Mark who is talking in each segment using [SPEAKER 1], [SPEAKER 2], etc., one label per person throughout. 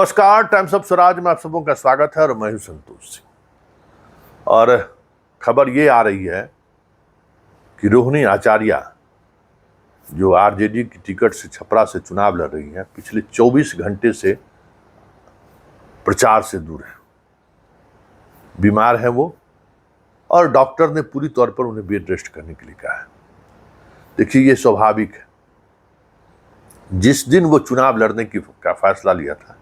[SPEAKER 1] नमस्कार, times of Swaraj में आप सबों का स्वागत है और मैं हूं संतोष सिंह। और खबर ये आ रही है कि रोहिणी आचार्य जो आरजेडी की टिकट से छपरा से चुनाव लड़ रही हैं, पिछले 24 घंटे से प्रचार से दूर है, बीमार है वो, और डॉक्टर ने पूरी तौर पर उन्हें बेड रेस्ट करने के लिए कहा है। देखिए, ये स्वाभाविक है। जिस दिन वो चुनाव लड़ने का फैसला लिया था,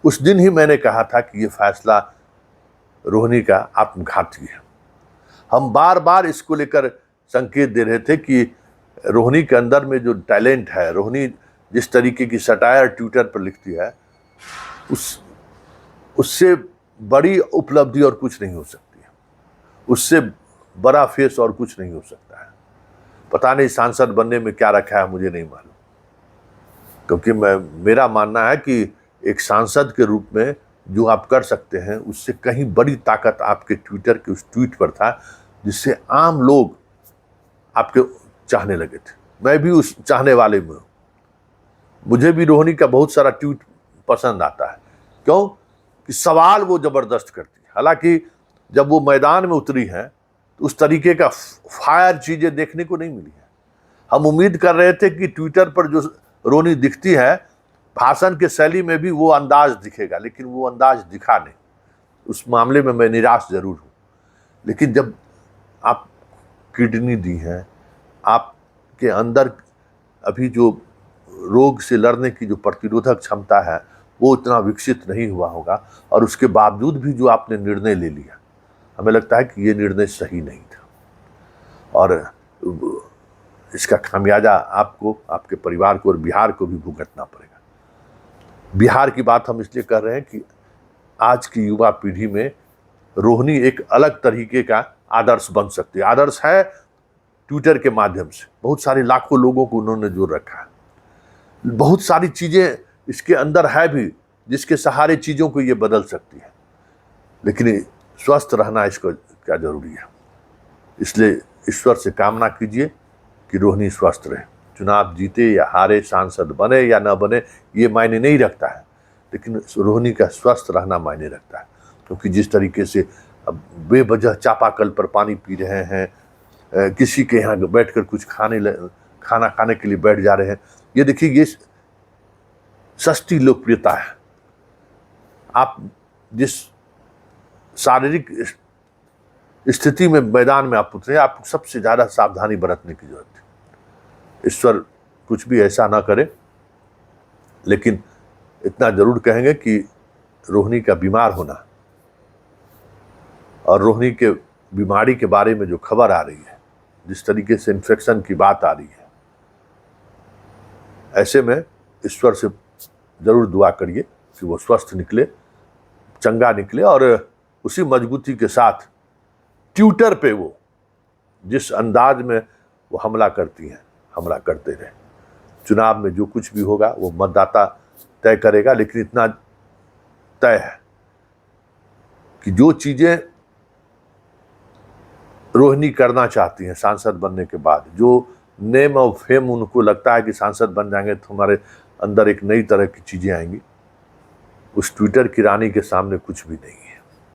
[SPEAKER 1] उस दिन ही मैंने कहा था कि ये फैसला रोहिणी का आत्मघाती है। हम बार बार इसको लेकर संकेत दे रहे थे कि रोहिणी के अंदर में जो टैलेंट है, रोहिणी जिस तरीके की सटायर ट्विटर पर लिखती है, उससे बड़ी उपलब्धि और कुछ नहीं हो सकती है, उससे बड़ा फेस और कुछ नहीं हो सकता है। पता नहीं सांसद बनने में क्या रखा है, मुझे नहीं मालूम, क्योंकि मेरा मानना है कि एक सांसद के रूप में जो आप कर सकते हैं, उससे कहीं बड़ी ताकत आपके ट्विटर के उस ट्वीट पर था, जिससे आम लोग आपके चाहने लगे थे। मैं भी उस चाहने वाले में हूं। मुझे भी रोहिणी का बहुत सारा ट्वीट पसंद आता है। क्यों? कि सवाल वो जबरदस्त करती है। हालांकि जब वो मैदान में उतरी है तो उस तरीके का फायर चीजें देखने को नहीं मिली है। हम उम्मीद कर रहे थे कि ट्विटर पर जो रोहिणी दिखती है, भाषण के शैली में भी वो अंदाज दिखेगा, लेकिन वो अंदाज दिखा नहीं। उस मामले में मैं निराश जरूर हूं। लेकिन जब आप किडनी दी है, आपके अंदर अभी जो रोग से लड़ने की जो प्रतिरोधक क्षमता है वो इतना विकसित नहीं हुआ होगा, और उसके बावजूद भी जो आपने निर्णय ले लिया, हमें लगता है कि ये निर्णय सही नहीं था, और इसका खामियाजा आपको, आपके परिवार को और बिहार को भी भुगतना पड़ेगा। बिहार की बात हम इसलिए कर रहे हैं कि आज की युवा पीढ़ी में रोहिणी एक अलग तरीके का आदर्श बन सकती है। आदर्श है ट्विटर के माध्यम से, बहुत सारे लाखों लोगों को उन्होंने जोड़ रखा है। बहुत सारी चीजें इसके अंदर है भी, जिसके सहारे चीजों को ये बदल सकती है। लेकिन स्वस्थ रहना इसको क्या जरूरी है। इसलिए ईश्वर से कामना कीजिए कि रोहिणी स्वस्थ रहे। चुनाव जीते या हारे, सांसद बने या न बने, ये मायने नहीं रखता है, लेकिन रोहिणी का स्वस्थ रहना मायने रखता है। क्योंकि जिस तरीके से अब बेवजह चापाकल पर पानी पी रहे हैं, किसी के यहाँ बैठकर कुछ खाना खाने के लिए बैठ जा रहे हैं, ये देखिए, ये सस्ती लोकप्रियता है। आप जिस शारीरिक स्थिति में मैदान में आप उतरे, आपको सबसे ज्यादा सावधानी बरतने की जरूरत है। ईश्वर कुछ भी ऐसा ना करे, लेकिन इतना जरूर कहेंगे कि रोहिणी का बीमार होना और रोहिणी के बीमारी के बारे में जो खबर आ रही है, जिस तरीके से इन्फेक्शन की बात आ रही है, ऐसे में ईश्वर से जरूर दुआ करिए कि वो स्वस्थ निकले, चंगा निकले, और उसी मजबूती के साथ ट्विटर पे वो जिस अंदाज में वो हमला करती हैं, हमला करते रहे। चुनाव में जो कुछ भी होगा वो मतदाता तय करेगा, लेकिन इतना तय है कि जो चीजें रोहिणी करना चाहती हैं सांसद बनने के बाद, जो नेम और फेम उनको लगता है कि सांसद बन जाएंगे तो हमारे अंदर एक नई तरह की चीजें आएंगी, उस ट्विटर की रानी के सामने कुछ भी नहीं है।